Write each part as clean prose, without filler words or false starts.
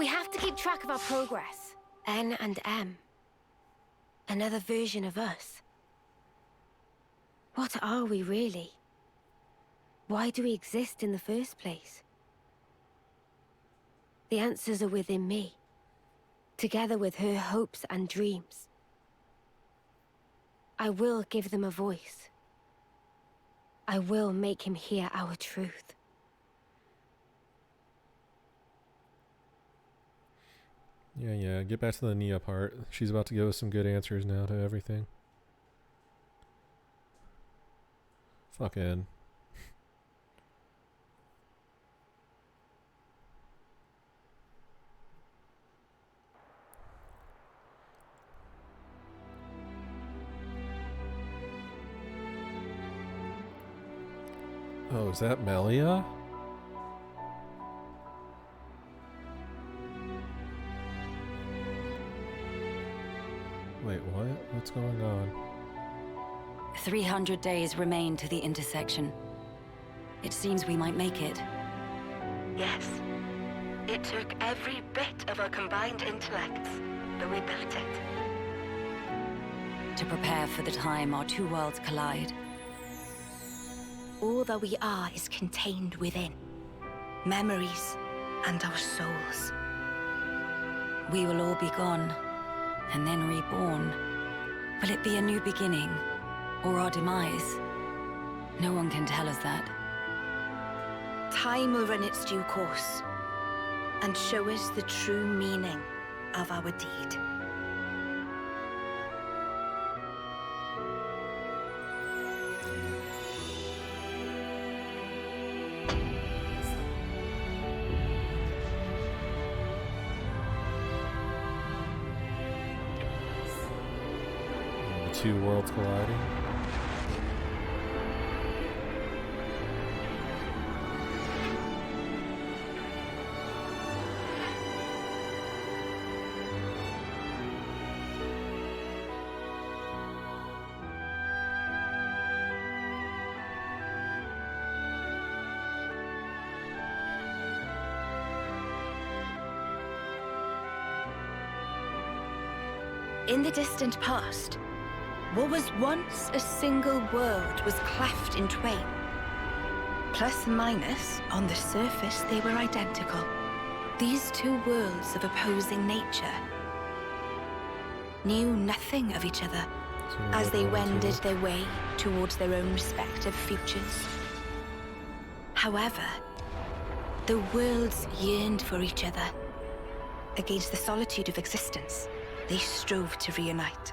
We have to keep track of our progress. N and M. Another version of us. What are we really? Why do we exist in the first place? The answers are within me, together with her hopes and dreams. I will give them a voice. I will make him hear our truth. Yeah, get back to the Nia part. She's about to give us some good answers now to everything. Fucking. Oh, is that Melia? Wait, what? What's going on? 300 days remain to the intersection. It seems we might make it. Yes. It took every bit of our combined intellects, but we built it. To prepare for the time our two worlds collide. All that we are is contained within. Memories and our souls. We will all be gone, and then reborn. Will it be a new beginning, or our demise? No one can tell us that. Time will run its due course, and show us the true meaning of our deed. Two worlds colliding. In the distant past, what was once a single world was cleft in twain. Plus and minus, on the surface, they were identical. These two worlds of opposing nature knew nothing of each other as they wended their way towards their own respective futures. However, the worlds yearned for each other. Against the solitude of existence, they strove to reunite.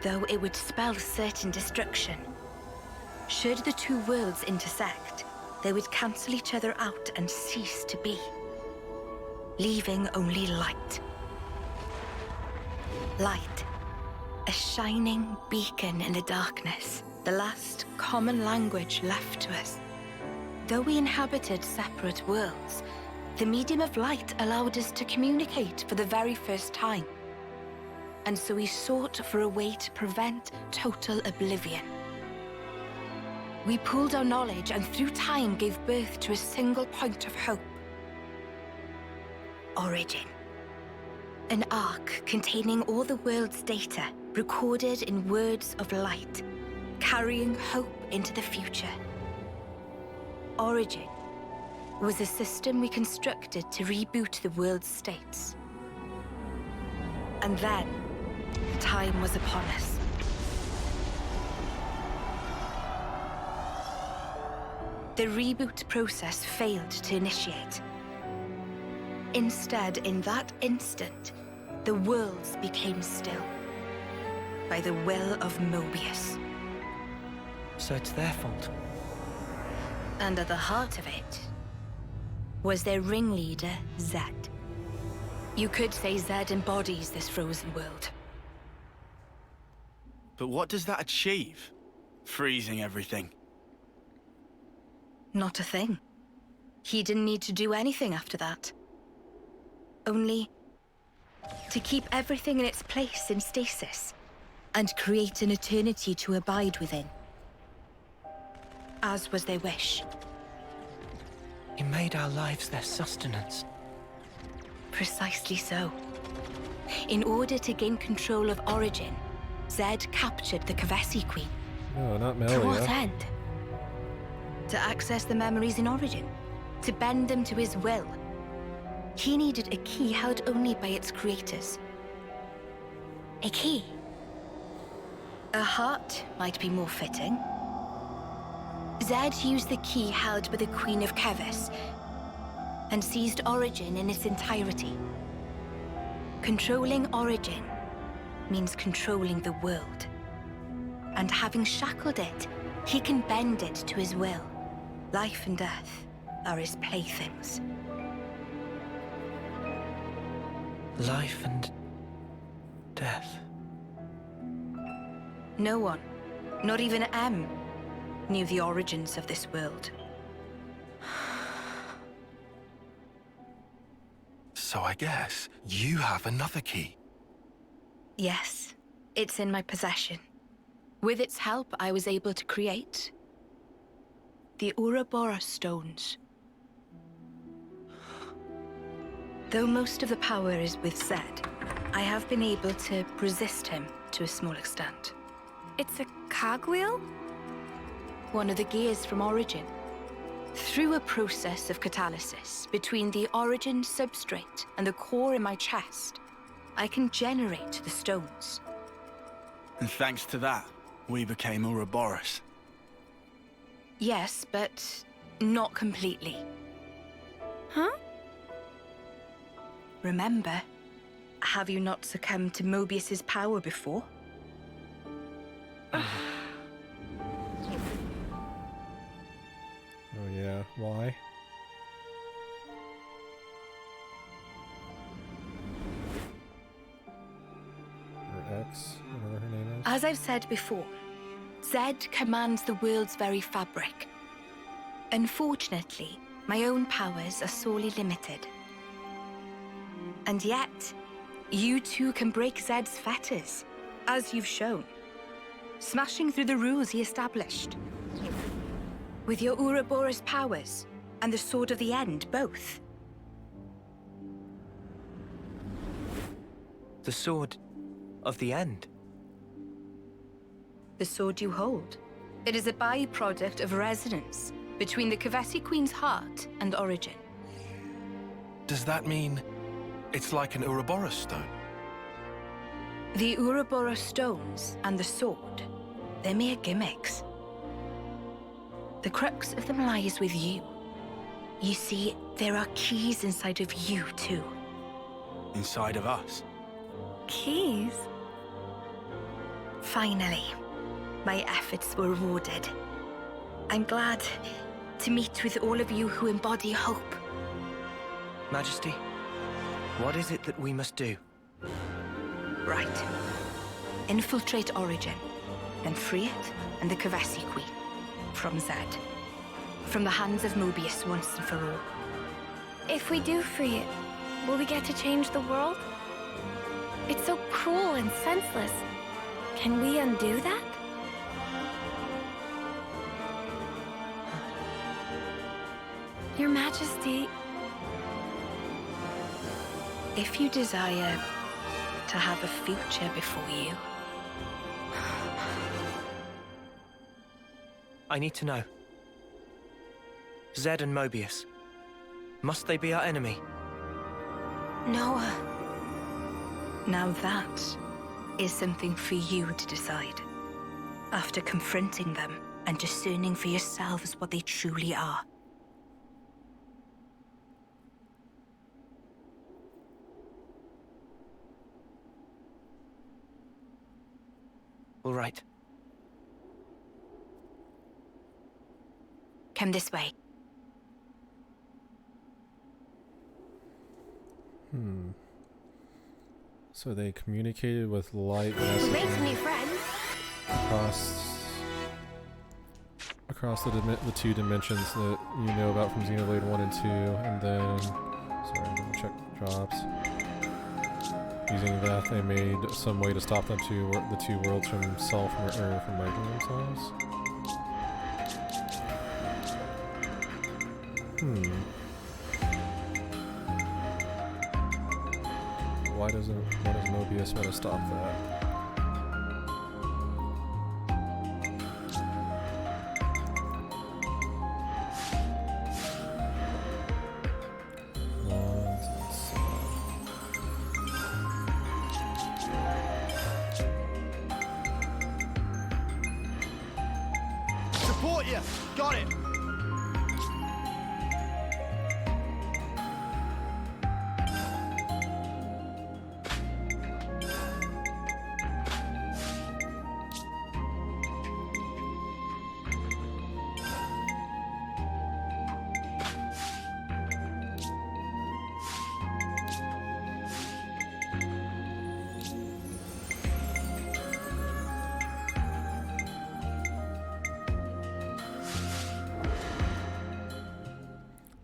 Though it would spell certain destruction, should the two worlds intersect, they would cancel each other out and cease to be, leaving only light. Light, a shining beacon in the darkness, the last common language left to us. Though we inhabited separate worlds, the medium of light allowed us to communicate for the very first time. And so we sought for a way to prevent total oblivion. We pooled our knowledge and through time gave birth to a single point of hope. Origin. An arc containing all the world's data, recorded in words of light, carrying hope into the future. Origin was a system we constructed to reboot the world's states. And then, time was upon us. The reboot process failed to initiate. Instead, in that instant, the worlds became still. By the will of Moebius. So it's their fault. And at the heart of it was their ringleader, Zed. You could say Zed embodies this frozen world. But what does that achieve? Freezing everything. Not a thing. He didn't need to do anything after that. Only to keep everything in its place in stasis and create an eternity to abide within. As was their wish. He made our lives their sustenance. Precisely so. In order to gain control of Origin, Zed captured the Kavesi Queen. No, not To what Melia. end? To access the memories in Origin, to bend them to his will. He needed a key held only by its creators. A key? A heart might be more fitting. Zed used the key held by the Queen of Agnus and seized Origin in its entirety. Controlling Origin means controlling the world. And having shackled it, he can bend it to his will. Life and death are his playthings. Life and death. No one, not even M, knew the origins of this world. So I guess you have another key. Yes, it's in my possession. With its help, I was able to create the Ouroboros stones. Though most of the power is with Zed, I have been able to resist him to a small extent. It's a cogwheel? One of the gears from Origin. Through a process of catalysis between the Origin substrate and the core in my chest, I can generate the stones. And thanks to that, we became Ouroboros. Yes, but not completely. Huh? Remember, have you not succumbed to Moebius's power before? Oh yeah, why? Or X, whatever her name is. As I've said before, Zed commands the world's very fabric. Unfortunately, my own powers are sorely limited. And yet, you too can break Zed's fetters, as you've shown, smashing through the rules he established. With your Ouroboros powers and the Sword of the End, both. The Sword of the End. The sword you hold. It is a byproduct of resonance between the Kavesi Queen's heart and Origin. Does that mean it's like an Ouroboros stone? The Ouroboros stones and the sword, they're mere gimmicks. The crux of them lies with you. You see, there are keys inside of you too. Inside of us. Keys? Finally, my efforts were rewarded. I'm glad to meet with all of you who embody hope. Majesty, what is it that we must do? Right. Infiltrate Origin, then free it and the Kavesi Queen. From Zed. From the hands of Moebius once and for all. If we do free it, will we get to change the world? It's so cruel and senseless. Can we undo that? Your Majesty, If you desire to have a future before you, I need to know. Zed and Moebius. Must they be our enemy? Noah. Now that is something for you to decide. After confronting them and discerning for yourselves what they truly are. All right. Come this way. So they communicated with light we made some messaging new friends. across the two dimensions that you know about from Xenoblade 1 and 2, and then, sorry, I'm gonna check drops. Using that, they made some way to stop them the two worlds from merging themselves. Why does Moebius want to stop that? Support you! Got it!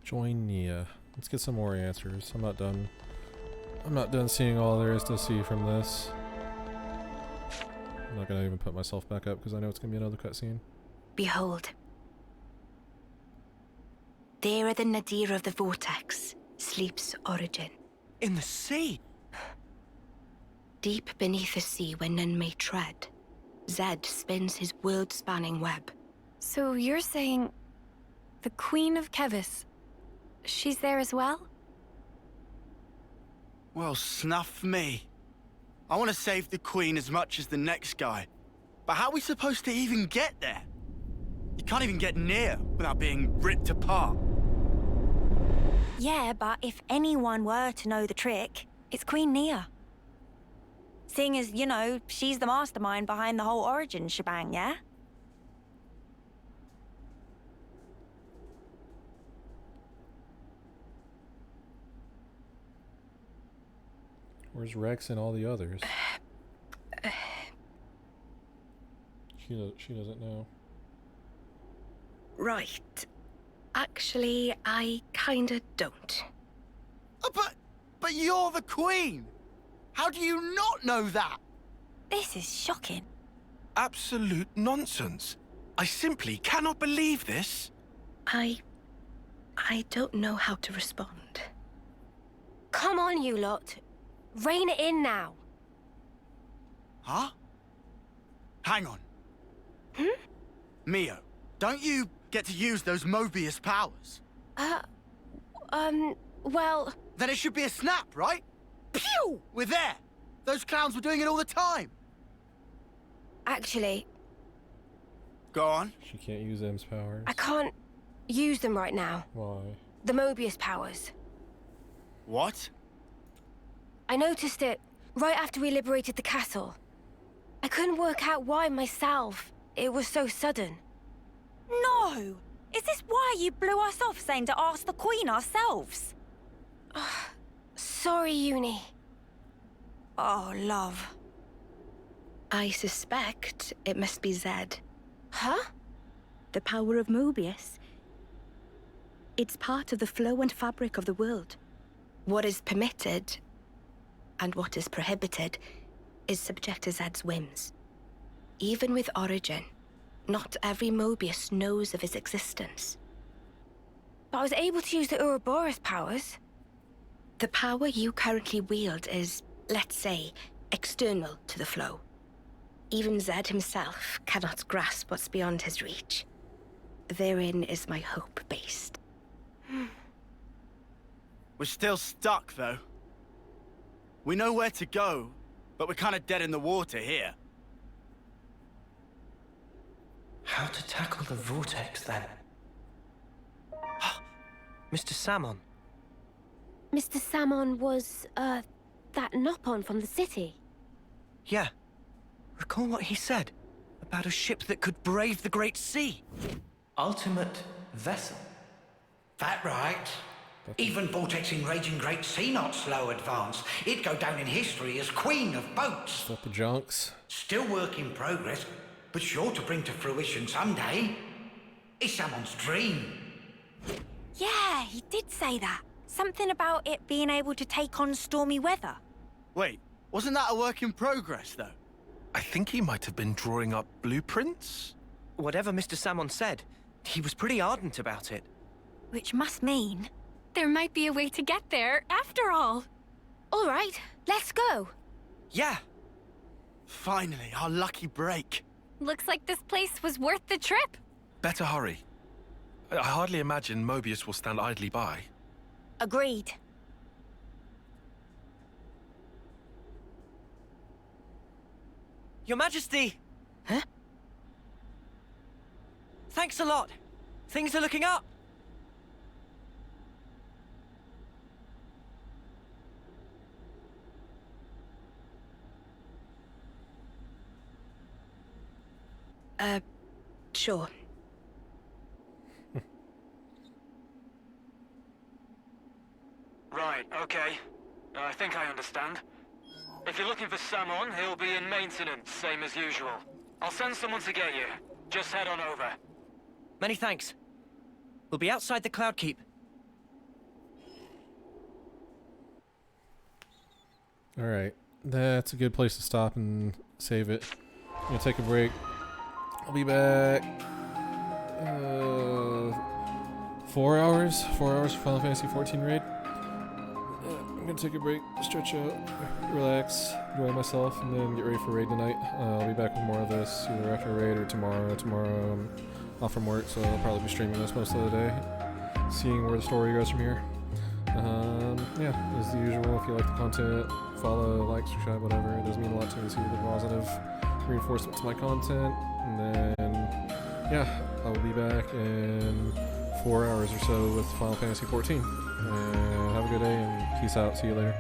Join Nia. Let's get some more answers. I'm not done seeing all there is to see from this. I'm not gonna even put myself back up because I know it's gonna be another cutscene. Behold. There at the nadir of the vortex sleeps Origin. In the sea? Deep beneath the sea where none may tread, Zed spins his world-spanning web. So you're saying the Queen of Agnus, she's there as well? Well, snuff me. I want to save the Queen as much as the next guy. But how are we supposed to even get there? You can't even get near without being ripped apart. Yeah, but if anyone were to know the trick, it's Queen Nia. Seeing as, you know, she's the mastermind behind the whole Origin shebang, yeah? Where's Rex and all the others? She doesn't know. Right. Actually, I kinda don't. Oh, but you're the Queen! How do you not know that? This is shocking. Absolute nonsense. I simply cannot believe this. I don't know how to respond. Come on, you lot. Rein it in now. Huh? Hang on. Mio, don't you get to use those Moebius powers? Well... Then it should be a snap, right? Pew! We're there! Those clowns were doing it all the time! Actually, Go on. She can't use M's powers. I can't use them right now. Why? The Moebius powers. What? I noticed it right after we liberated the castle. I couldn't work out why myself. It was so sudden. No! Is this why you blew us off saying to ask the Queen ourselves? Sorry, Uni. Oh, love. I suspect it must be Zed. Huh? The power of Moebius. It's part of the flow and fabric of the world. What is permitted and what is prohibited is subject to Zed's whims. Even with Origin, not every Moebius knows of his existence. But I was able to use the Ouroboros powers. The power you currently wield is, let's say, external to the flow. Even Zed himself cannot grasp what's beyond his reach. Therein is my hope based. We're still stuck, though. We know where to go, but we're kind of dead in the water here. How to tackle the vortex, then? Mr. Salmon. Mr. Salmon was, that Nopon from the city. Yeah. Recall what he said about a ship that could brave the great sea. Ultimate vessel. That right. Even vortexing raging great sea not slow advance. It'd go down in history as queen of boats. Got the junks. Still work in progress, but sure to bring to fruition someday. It's someone's dream. Yeah, he did say that. Something about it being able to take on stormy weather. Wait, wasn't that a work in progress, though? I think he might have been drawing up blueprints. Whatever Mr. Salmon said, he was pretty ardent about it. Which must mean... There might be a way to get there, after all. All right, let's go. Yeah. Finally, our lucky break. Looks like this place was worth the trip. Better hurry. I hardly imagine Moebius will stand idly by. Agreed. Your Majesty! Huh? Thanks a lot. Things are looking up. Sure. Right, okay. I think I understand. If you're looking for Samon, he'll be in maintenance, same as usual. I'll send someone to get you. Just head on over. Many thanks. We'll be outside the Cloud Keep. Alright, that's a good place to stop and save it. I'm gonna take a break. I'll be back. 4 hours? 4 hours for Final Fantasy 14 raid. I'm gonna take a break, stretch out, relax, enjoy myself, and then get ready for raid tonight. I'll be back with more of this either after raid or tomorrow. Tomorrow I'm off from work, so I'll probably be streaming this most of the day, seeing where the story goes from here. Yeah, as usual, if you like the content, follow, like, subscribe, whatever. It does mean a lot to me to see the positive reinforcement to my content. And then, yeah, I will be back in 4 hours or so with Final Fantasy 14. And have a good day and peace out. See you later.